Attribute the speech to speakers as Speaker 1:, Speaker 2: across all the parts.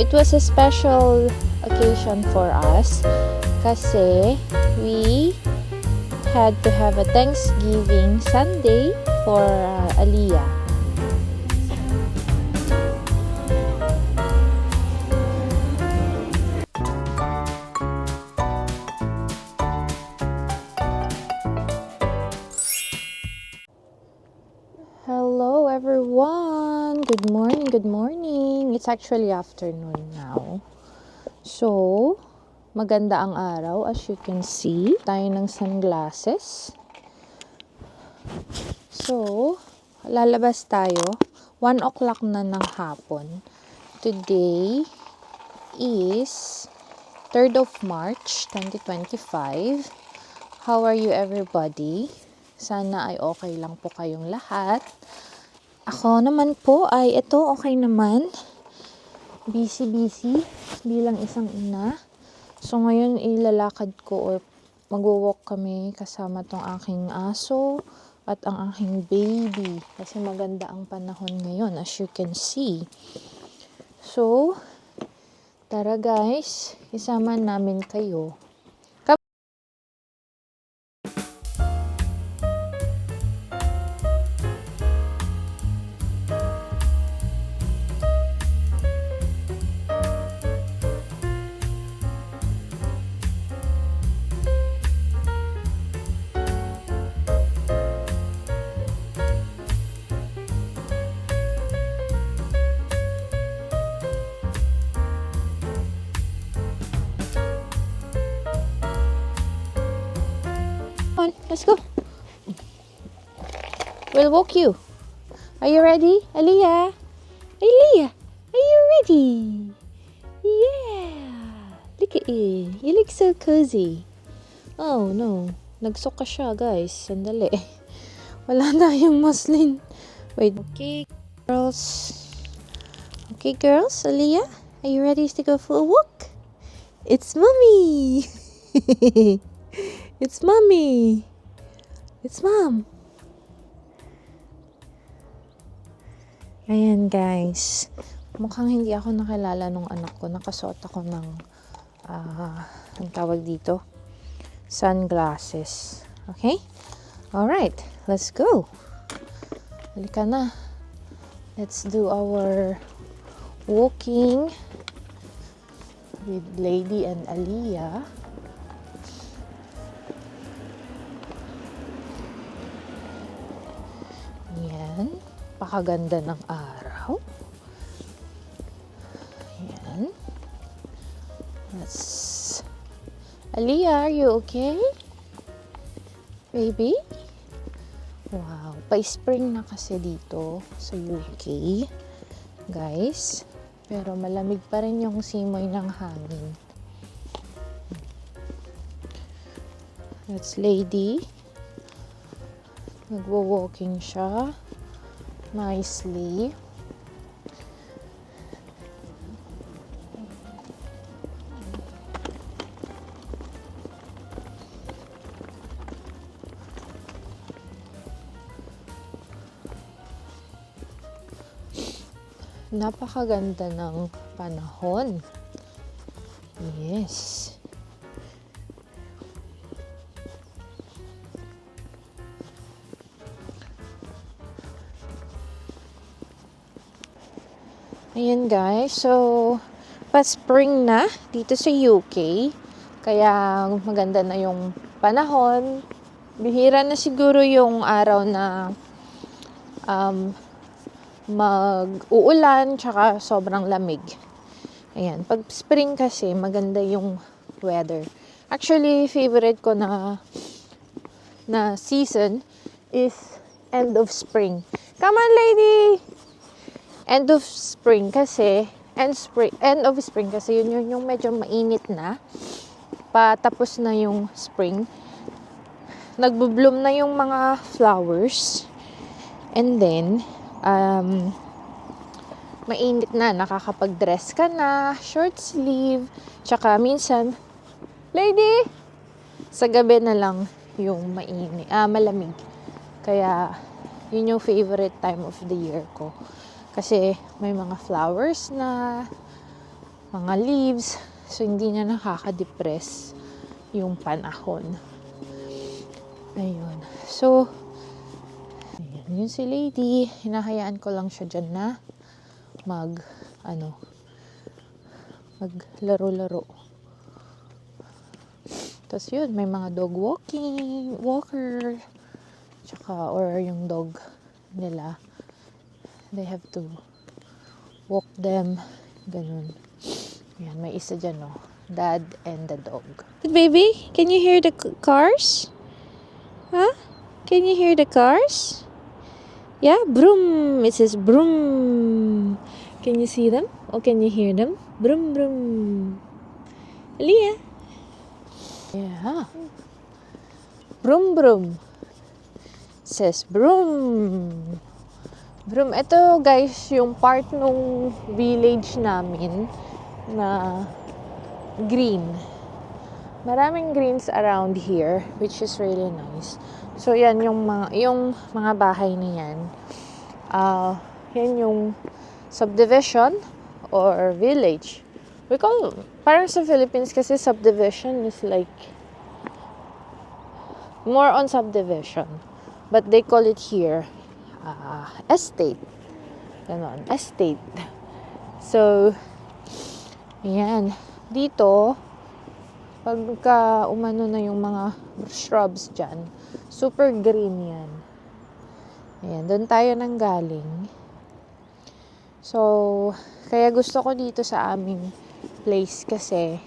Speaker 1: it was a special occasion for us kasi we had to have a Thanksgiving Sunday for Aliyah. Hello everyone! Good morning, good morning! It's actually afternoon now. So, maganda ang araw as you can see. Tayo ng sunglasses. So, lalabas tayo. 1 o'clock na ng hapon. Today is 3rd of March, 2025. How are you everybody? Sana ay okay lang po kayong lahat. Ako naman po ay okay naman. Busy bilang isang ina. So ngayon ilalakad ko or magwo-walk kami kasama tong aking aso at ang aking baby. Kasi maganda ang panahon ngayon as you can see. So, tara guys, isama namin kayo. Come on, let's go. We'll walk you. Are you ready, Aliyah? Aliyah, are you ready? Yeah. Look at you. You look so cozy. Oh no, nagsuka siya guys. Sandali. Wala tayong muslin. Wait. Okay, girls. Okay, girls. Aliyah, are you ready to go for a walk? It's mommy. It's mommy. It's mom. Ayan guys. Mukhang hindi ako nakilala nung anak ko. Nakasuot ako ng ang tawag dito, sunglasses. Okay? Alright. Let's go. Halika na. Let's do our walking with Lady and Aliyah. Yan. Pakaganda ng araw. Yan. Let's... Aliyah, are you okay? Baby? Wow. Pa-spring na kasi dito sa UK. Guys. Pero malamig pa rin yung simoy ng hangin. That's Lady. Nagwo-walking siya. Nicely. Napakaganda ng panahon. Yes. Ayan guys, so pa-spring na dito sa UK. Kaya maganda na yung panahon. Bihira na siguro yung araw na mag-uulan tsaka sobrang lamig. Ayan, pag spring kasi maganda yung weather. Actually, favorite ko na season is end of spring. Come on, lady! End of spring kasi yun yung medyo mainit na. Patapos na yung spring. Nagbo-bloom na yung mga flowers. And then mainit na, nakakapag-dress ka na, short sleeve, tsaka minsan, lady, sa gabi na lang yung malamig. Kaya, yun yung favorite time of the year ko. Kasi, may mga flowers na, mga leaves. So, hindi na nakaka-depress yung panahon. Ayun. So, ayan, yun si Lady. Hinahayaan ko lang siya dyan na maglaro-laro. Tapos yun, may mga dog walker, or yung dog nila. They have to walk them. Ganun. Yan, may isa dyan, no? Dad and the dog. Baby, can you hear the cars? Huh? Can you hear the cars? Yeah, broom. It says broom. Can you see them? Or can you hear them? Broom, broom. Aliyah. Yeah. Broom, broom. It says broom. Broom. Ito, guys, yung part nung village namin na green. Maraming greens around here, which is really nice. So, yan yung mga bahay na yan. Yan yung subdivision or village. We call, parang sa Philippines kasi subdivision is like more on subdivision. But they call it here estate. Ganon, estate. So, yan. Dito, pagka umano na yung mga shrubs dyan, super green yan. Ayan, doon tayo nang galing. So, kaya gusto ko dito sa aming place kasi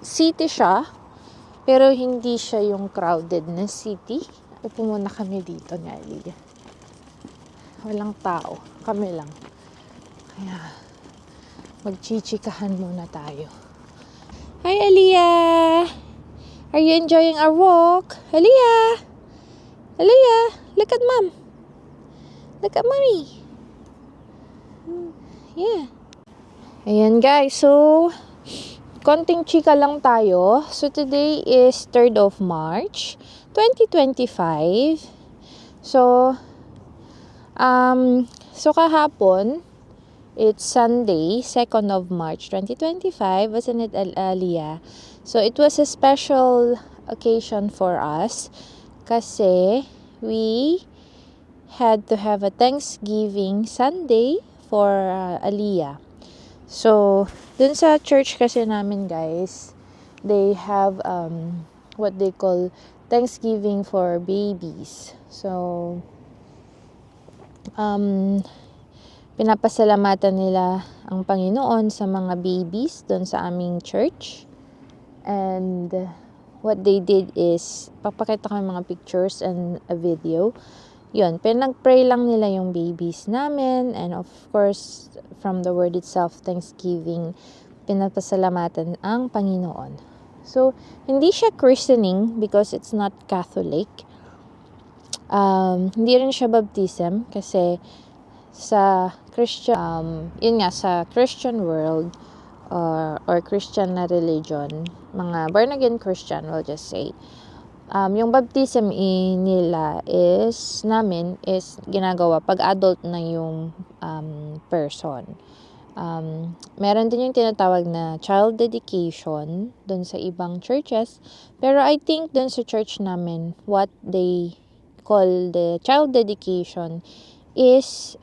Speaker 1: city siya, pero hindi siya yung crowded na city. Upo muna kami dito ni Aliyah. Walang tao. Kami lang. Kaya, magchichikahan muna tayo. Hi, Aliyah! Are you enjoying our walk? Aliyah! Aliyah! Look at mom! Look at mommy! Yeah. Ayan, guys. So, konting chika lang tayo. So, today is 3rd of March, 2025. So, kahapon, it's Sunday, 2nd of March, 2025, wasn't it, Aliyah? So, it was a special occasion for us kasi we had to have a Thanksgiving Sunday for Aliyah. So, dun sa church kasi namin, guys, they have what they call Thanksgiving for babies. So, pinapasalamatan nila ang Panginoon sa mga babies doon sa aming church. And what they did is, papakita ko yung mga pictures and a video. Yun, pinag-pray lang nila yung babies namin. And of course, from the word itself, Thanksgiving, pinapasalamatan ang Panginoon. So, hindi siya christening because it's not Catholic. Hindi rin siya baptism kasi sa Christian, sa Christian world or Christian na religion, mga born again Christian, we'll just say, yung baptism namin is ginagawa pag adult na yung person. Meron din yung tinatawag na child dedication dun sa ibang churches, pero I think dun sa church namin, what they call the child dedication is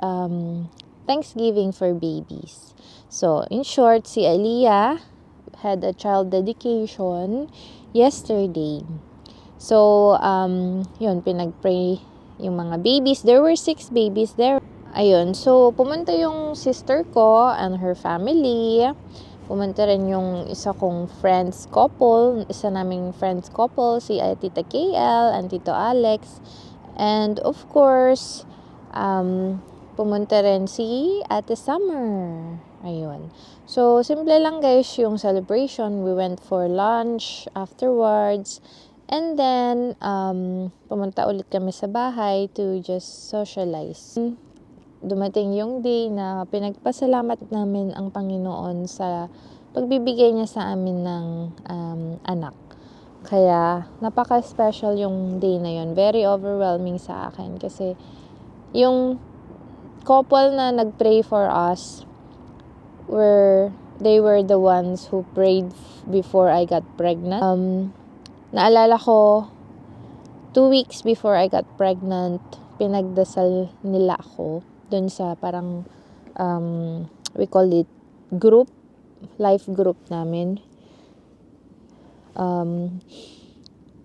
Speaker 1: Thanksgiving for babies. So, in short, si Aliyah had a child dedication yesterday. So, yun, pinag-pray yung mga babies. There were 6 babies there. Ayun, so, pumunta yung sister ko and her family. Pumunta rin yung isa kong isa naming friends couple, si Tita KL and Tito Alex. And, of course, pumunta rin si Ate Summer. Ayun. So, simple lang, guys, yung celebration. We went for lunch afterwards. And then, pumunta ulit kami sa bahay to just socialize. Dumating yung day na pinagpasalamat namin ang Panginoon sa pagbibigay niya sa amin ng anak. Kaya, napaka-special yung day na yun. Very overwhelming sa akin kasi yung couple na nag-pray for us, they were the ones who prayed before I got pregnant. Naalala ko, 2 weeks before I got pregnant, pinagdasal nila ako dun sa parang, we call it life group namin,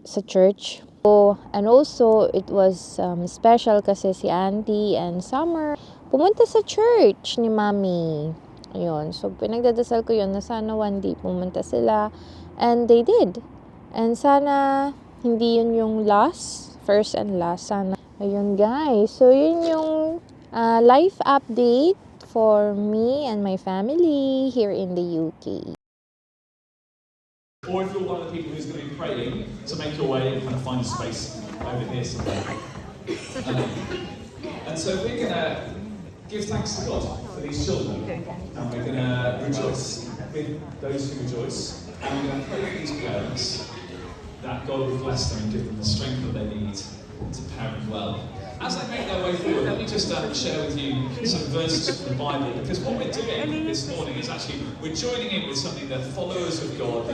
Speaker 1: sa church. And also, it was special kasi si Auntie and Summer pumunta sa church ni Mami. Ayun. So, pinagdadasal ko yun na sana one day pumunta sila. And they did. And sana hindi yun yung first and last. Sana. Ayun guys. So, yun yung life update for me and my family here in the UK.
Speaker 2: Or if you're one of the people who's going to be praying, to make your way and kind of find a space over here somewhere. And so we're going to give thanks to God for these children. And we're going to rejoice with those who rejoice. And we're going to pray for these parents that God will bless them and give them the strength that they need to parent well. As they make their way forward, let me just share with you some verses from the Bible, because what we're doing this morning is actually, we're joining in with something that followers of God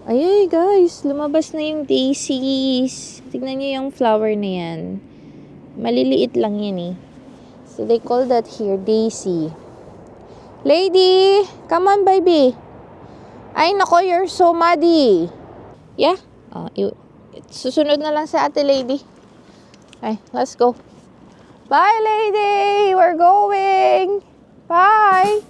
Speaker 1: Ayay guys, lumabas na yung daisies. Tignan niyo yung flower na yan. Maliliit lang yan eh. So they call that here daisy. Lady, come on baby. Ay nako, you're so muddy. Yeah? Susunod na lang sa ate lady. Ay, let's go. Bye lady, we're going. Bye.